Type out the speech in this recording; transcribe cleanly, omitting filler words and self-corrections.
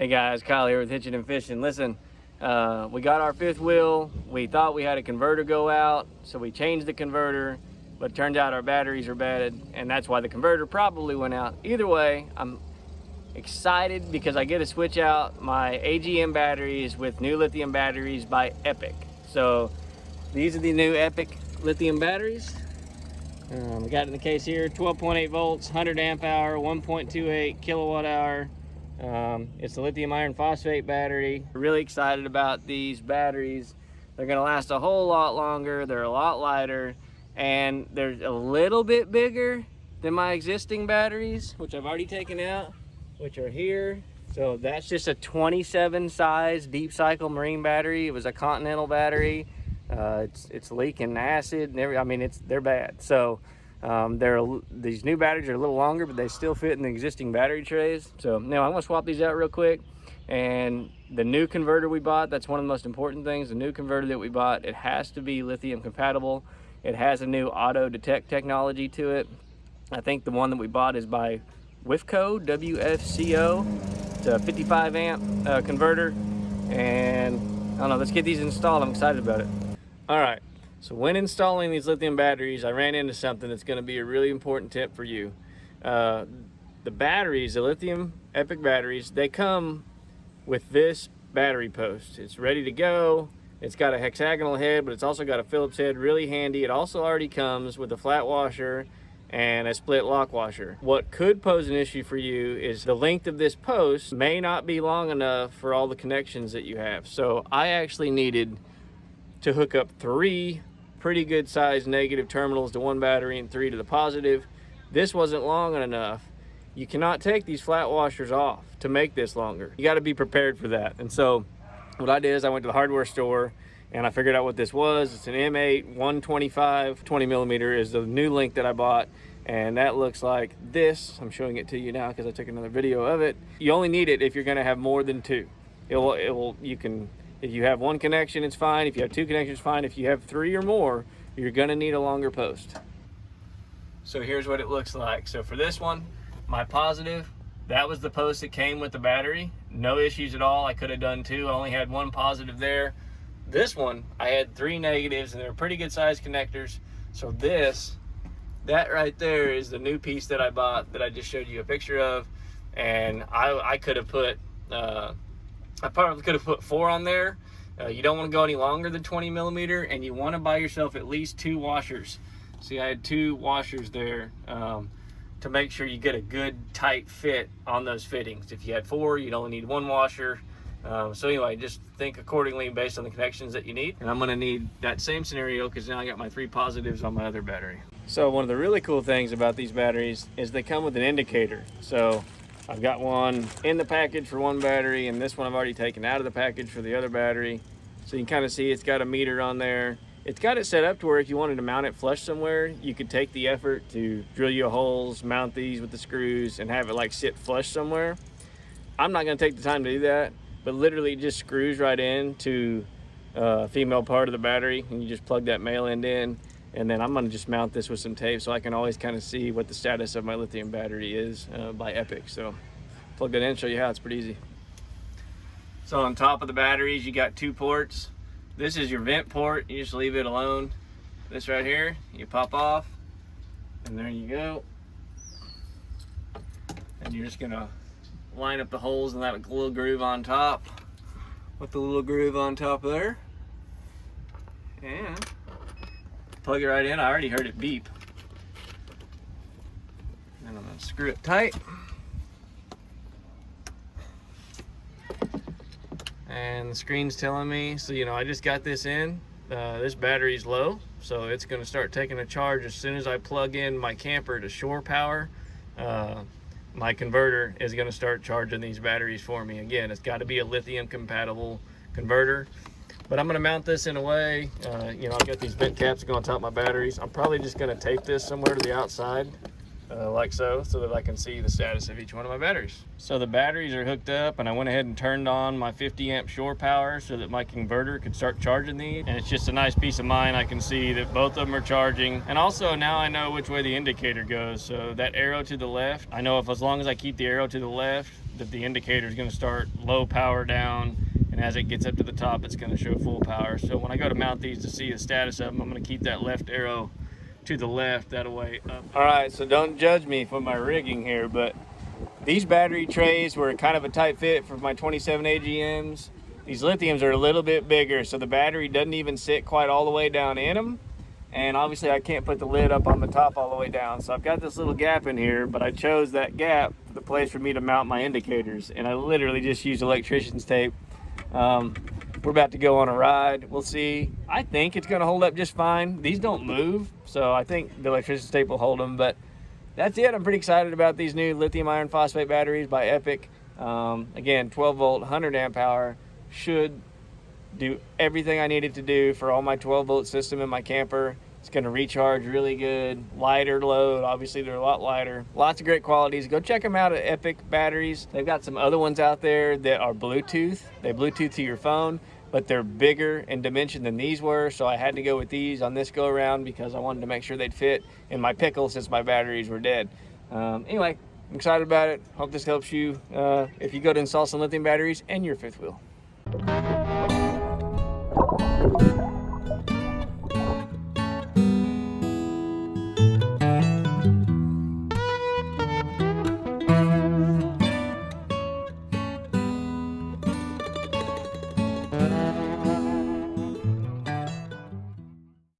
Hey guys, Kyle here with Hitching and Fishing. Listen, we got our fifth wheel. We thought we had a converter go out, so we changed the converter, but it turns out our batteries are bad, and that's why the converter probably went out. Either way, I'm excited because I get to switch out my AGM batteries with new lithium batteries by EPOCH. So these are the new EPOCH lithium batteries. We got it in the case here, 12.8 volts, 100 amp hour, 1.28 kilowatt hour. It's the lithium iron phosphate battery. Really excited about these batteries. They're gonna last a whole lot longer. They're a lot lighter, and they're a little bit bigger than my existing batteries, which I've already taken out, which are here. So that's just a 27 size deep cycle marine battery. It was a Continental battery. It's leaking acid and I mean, they're bad. So these new batteries are a little longer, but they still fit in the existing battery trays. So now I'm gonna swap these out real quick. And the new converter we bought, that's one of the most important things. The new converter that we bought, it has to be lithium compatible. It has a new auto detect technology to it. I think the one that we bought is by WFCO, WFCO. It's a 55 amp converter. And I don't know, let's get these installed. I'm excited about it. All right, so when installing these lithium batteries, I ran into something that's gonna be a really important tip for you. The batteries, the lithium EPOCH batteries, they come with this battery post. It's ready to go. It's got a hexagonal head, but it's also got a Phillips head, really handy. It also already comes with a flat washer and a split lock washer. What could pose an issue for you is the length of this post may not be long enough for all the connections that you have. So I actually needed to hook up 3 pretty good sized negative terminals to one battery and 3 to the positive. This wasn't long enough. You cannot take these flat washers off to make this longer. You got to be prepared for that. And so what I did is I went to the hardware store and I figured out what this was. It's an M8 125 20 millimeter is the new link that I bought, and that looks like this. I'm showing it to you now because I took another video of it. You only need it if you're going to have more than 2. If you have 1 connection, it's fine. If you have 2 connections, fine. If you have 3 or more, you're gonna need a longer post. So here's what it looks like. So for this one, my positive, that was the post that came with the battery. No issues at all. I could have done 2. I only had 1 positive there. This one, I had 3 negatives, and they're pretty good sized connectors. So that right there is the new piece that I bought that I just showed you a picture of. And I could have put, I probably could have put 4 on there. You don't want to go any longer than 20 millimeter, and you want to buy yourself at least 2 washers. See, I had 2 washers there to make sure you get a good tight fit on those fittings. If you had 4, you'd only need 1 washer. So anyway, just think accordingly based on the connections that you need. And I'm going to need that same scenario because now I got my 3 positives on my other battery. So one of the really cool things about these batteries is they come with an indicator. So I've got one in the package for one battery, and this one I've already taken out of the package for the other battery. So you can kind of see it's got a meter on there. It's got it set up to where if you wanted to mount it flush somewhere, you could take the effort to drill your holes, mount these with the screws, and have it like sit flush somewhere. I'm not gonna take the time to do that, but literally it just screws right into a female part of the battery, and you just plug that male end in. And then I'm gonna just mount this with some tape so I can always kind of see what the status of my lithium battery is by EPOCH. So plug that in, show you how. It's pretty easy. So on top of the batteries, you got 2 ports. This is your vent port. You just leave it alone. This right here, you pop off, and there you go. And you're just gonna line up the holes in that little groove on top with the little groove on top there. And plug it right in. I already heard it beep. And I'm gonna screw it tight. And the screen's telling me, so you know, I just got this in. This battery's low, so it's gonna start taking a charge as soon as I plug in my camper to shore power. My converter is gonna start charging these batteries for me. Again, it's gotta be a lithium compatible converter. But I'm gonna mount this in a way, you know, I've got these vent caps that go on top of my batteries. I'm probably just gonna tape this somewhere to the outside, like so that I can see the status of each one of my batteries. So the batteries are hooked up, and I went ahead and turned on my 50 amp shore power so that my converter could start charging these. And it's just a nice peace of mind. I can see that both of them are charging. And also now I know which way the indicator goes. So that arrow to the left, I know if as long as I keep the arrow to the left, that the indicator is going to start low power down, and as it gets up to the top, it's going to show full power. So when I go to mount these to see the status of them, I'm going to keep that left arrow to the left, that way up. All right, so don't judge me for my rigging here, but these battery trays were kind of a tight fit for my 27 AGMs. These lithiums are a little bit bigger, so the battery doesn't even sit quite all the way down in them. And obviously I can't put the lid up on the top all the way down. So I've got this little gap in here, but I chose that gap for the place for me to mount my indicators. And I literally just used electrician's tape. We're about to go on a ride. We'll see. I think it's gonna hold up just fine. These don't move, so I think the electrician's tape will hold them, but that's it. I'm pretty excited about these new lithium iron phosphate batteries by EPOCH. Again, 12 volt, 100 amp hour, should do everything I needed to do for all my 12 volt system in my camper. It's going to recharge really good, lighter load. Obviously they're a lot lighter. Lots of great qualities. Go check them out at EPOCH Batteries. They've got some other ones out there that are Bluetooth. They Bluetooth to your phone, but they're bigger in dimension than these were. So I had to go with these on this go around because I wanted to make sure they'd fit in my pickle since my batteries were dead. Anyway, I'm excited about it. Hope this helps you if you go to install some lithium batteries in your fifth wheel.